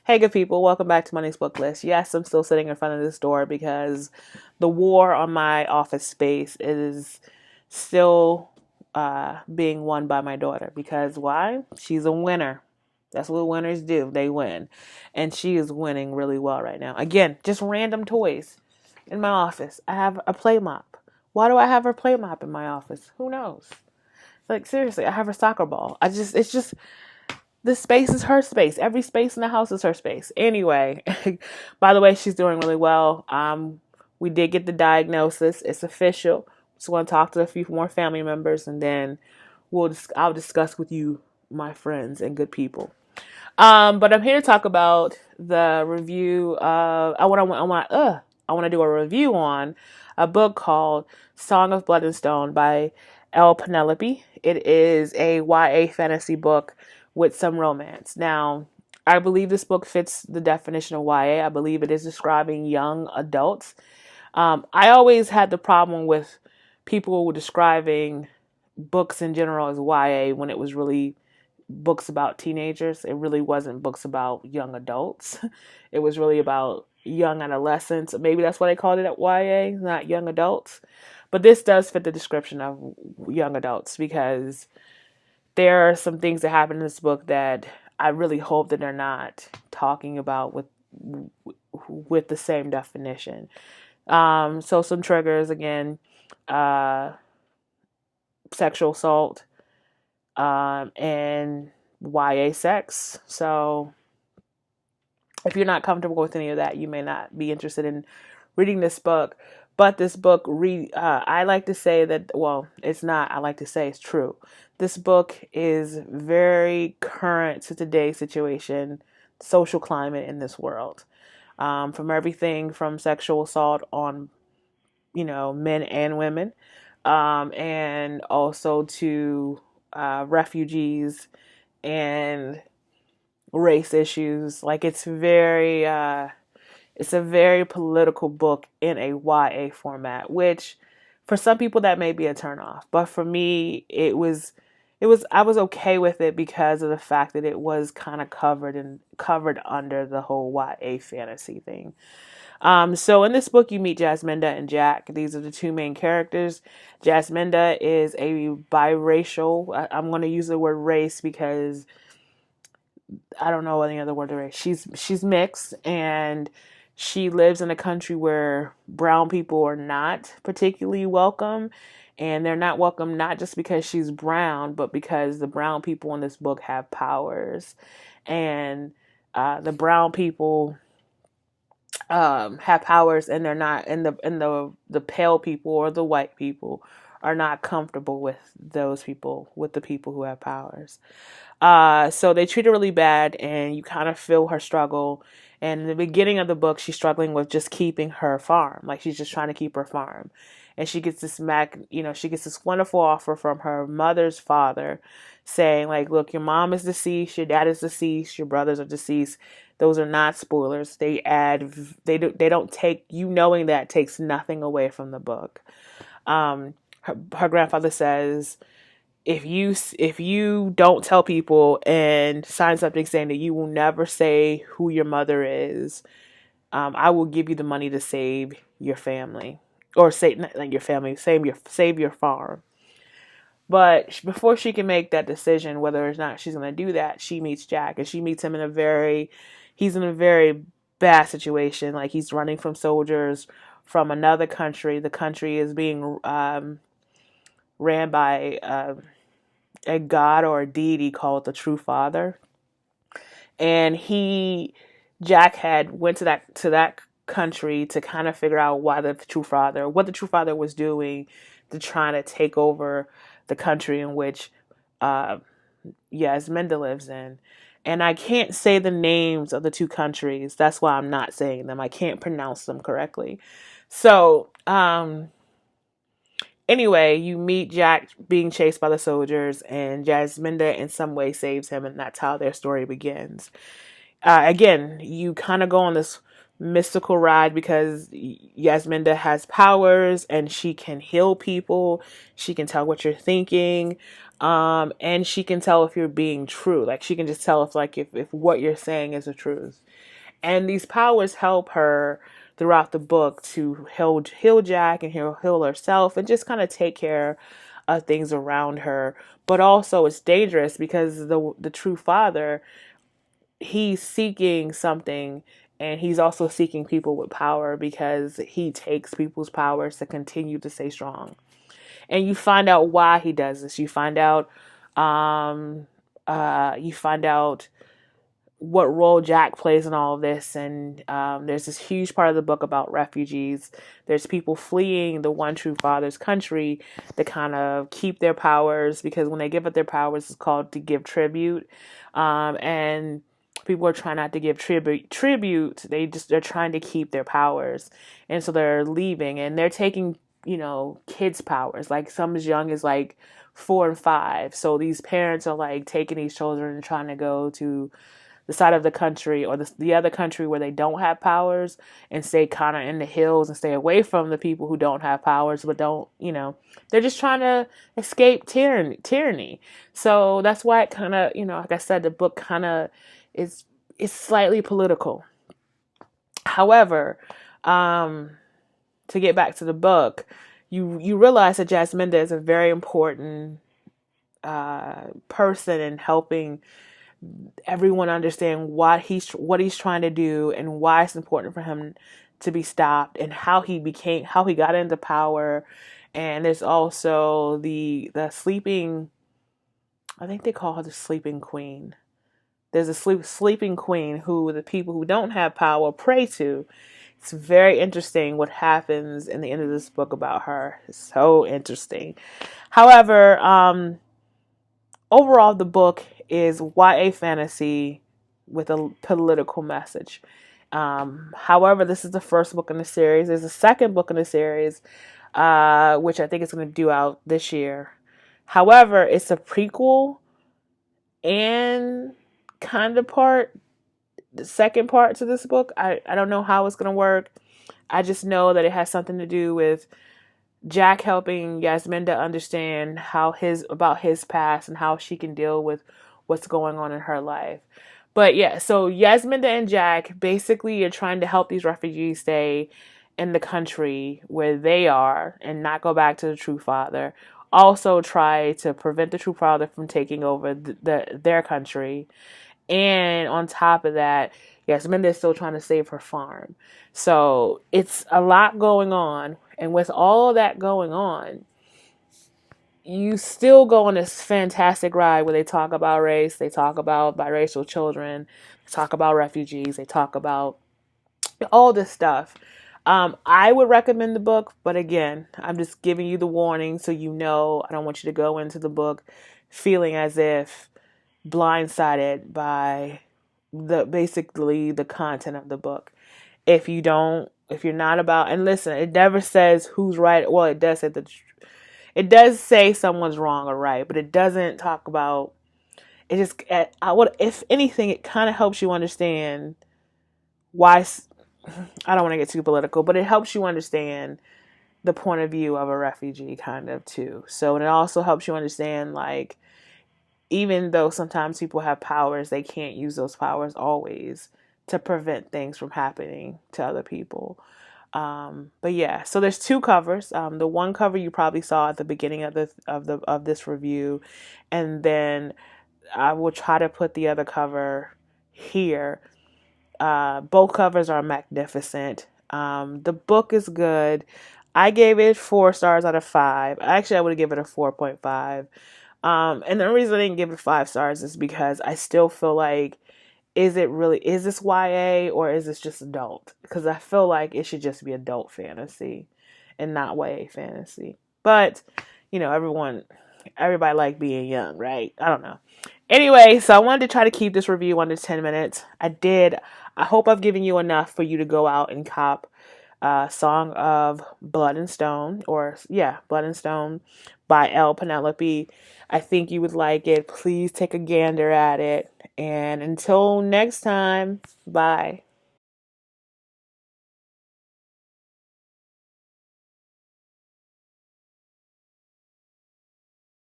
Hey, good people, welcome back to Money's Book List. Yes, I'm still sitting in front of this door because the war on my office space is still being won by my daughter. Because why? She's a winner. That's what winners do. They win. And she is winning really well right now. Again, just random toys in my office. I have a play mop. Why do I have her play mop in my office? Who knows? Like, seriously, I have a soccer ball. It's just this space is her space. Every space in the house is her space. Anyway, by the way, she's doing really well. We did get the diagnosis. It's official. Just want to talk to a few more family members, and then I'll discuss with you, my friends and good people. But I'm here to talk about the review of I want to do a review on a book called Song of Blood and Stone by L. Penelope. It is a YA fantasy book with some romance. Now, I believe this book fits the definition of YA. I believe it is describing young adults. I always had the problem with people describing books in general as YA when it was really books about teenagers. It really wasn't books about young adults. It was really about young adolescents. Maybe that's why they called it YA, not young adults. But this does fit the description of young adults because there are some things that happen in this book that I really hope that they're not talking about with the same definition. So some triggers again, sexual assault, and YA sex. So if you're not comfortable with any of that, you may not be interested in reading this book. But this book, I like to say that, well, it's not, I like to say it's true. This book is very current to today's situation, social climate in this world. From everything from sexual assault on, men and women, and also to refugees and race issues. Like it's a very political book in a YA format, which for some people that may be a turnoff. But for me, I was okay with it because of the fact that it was kind of covered under the whole YA fantasy thing. So in this book, you meet Jasminda and Jack. These are the two main characters. Jasminda is a biracial. I'm going to use the word race because I don't know any other word to race. She's mixed, and she lives in a country where brown people are not particularly welcome. And they're not welcome not just because she's brown, but because the brown people in this book have powers. And the brown people have powers, and they're not, and the pale people or the white people are not comfortable with those people, with the people who have powers. So they treat her really bad, and you kind of feel her struggle. And in the beginning of the book, she's struggling with just keeping her farm. Like she's just trying to keep her farm. And she gets she gets this wonderful offer from her mother's father saying like, look, your mom is deceased, your dad is deceased, your brothers are deceased. Those are not spoilers. They don't take, knowing that takes nothing away from the book. Her grandfather says, if you don't tell people and sign something saying that you will never say who your mother is, I will give you the money to save your family, or not your family, save your farm. But before she can make that decision whether or not she's going to do that, she meets Jack, and she meets him he's in a very bad situation. Like he's running from soldiers from another country. The country is being ran by a god or a deity called the True Father. And Jack had went to that country to kind of figure out what the True Father was doing to try to take over the country in which Yasminda lives in. And I can't say the names of the two countries. That's why I'm not saying them. I can't pronounce them correctly. So, anyway, you meet Jack being chased by the soldiers, and Jasminda in some way saves him, and that's how their story begins. Again, you kind of go on this mystical ride because Yasminda has powers and she can heal people. She can tell what you're thinking. And she can tell if you're being true. Like she can just tell if what you're saying is the truth. And these powers help her throughout the book to heal Jack and heal herself and just kind of take care of things around her. But also it's dangerous because the true father, he's seeking something, and he's also seeking people with power because he takes people's powers to continue to stay strong. And you find out why he does this. You find out what role Jack plays in all of this. And there's this huge part of the book about refugees. There's people fleeing the one true father's country to kind of keep their powers, because when they give up their powers, it's called to give tribute. And people are trying not to give tribute. They're trying to keep their powers. And so they're leaving and they're taking, kids' powers. Like some as young as like 4 and 5. So these parents are like taking these children and trying to go to the side of the country or the other country where they don't have powers and stay kind of in the hills and stay away from the people who don't have powers, but they're just trying to escape tyranny. So that's why it kind of, like I said, the book kind of is slightly political. However, to get back to the book, you realize that Jasminda is a very important person in helping everyone understand what he's trying to do and why it's important for him to be stopped and how he got into power. And there's also the sleeping, I think they call her the sleeping queen. There's a sleeping queen who the people who don't have power pray to. It's very interesting what happens in the end of this book about her. It's so interesting. However, overall, the book is YA fantasy with a political message. However, this is the first book in the series. There's a second book in the series, which I think is going to due out this year. However, it's a prequel and kind of the second part to this book. I don't know how it's going to work. I just know that it has something to do with Jack helping Yasminda understand about his past and how she can deal with what's going on in her life. But yeah, so Yasminda and Jack basically are trying to help these refugees stay in the country where they are and not go back to the true father. Also try to prevent the true father from taking over their country. And on top of that, Yasminda is still trying to save her farm. So it's a lot going on. And with all of that going on, you still go on this fantastic ride where they talk about race, they talk about biracial children, they talk about refugees, they talk about all this stuff. I would recommend the book, but again, I'm just giving you the warning so you know. I don't want you to go into the book feeling as if blindsided by basically the content of the book. If you're not about, and listen, it never says who's right. Well, it does say it does say someone's wrong or right, but it doesn't talk about it. Just if anything, it kind of helps you understand why. I don't want to get too political, but it helps you understand the point of view of a refugee kind of too. So, and it also helps you understand, like, even though sometimes people have powers, they can't use those powers always to prevent things from happening to other people. But yeah, so there's 2 covers. The one cover you probably saw at the beginning of this review, and then I will try to put the other cover here. Both covers are magnificent. The book is good. I gave it 4 stars out of 5. Actually, I would give it a 4.5. And the reason I didn't give it 5 stars is because I still feel like, is this YA or is this just adult? Because I feel like it should just be adult fantasy and not YA fantasy. But, everybody like being young, right? I don't know. Anyway, so I wanted to try to keep this review under 10 minutes. I did. I hope I've given you enough for you to go out and cop Song of Blood and Stone, Blood and Stone by L. Penelope. I think you would like it. Please take a gander at it. And until next time, bye.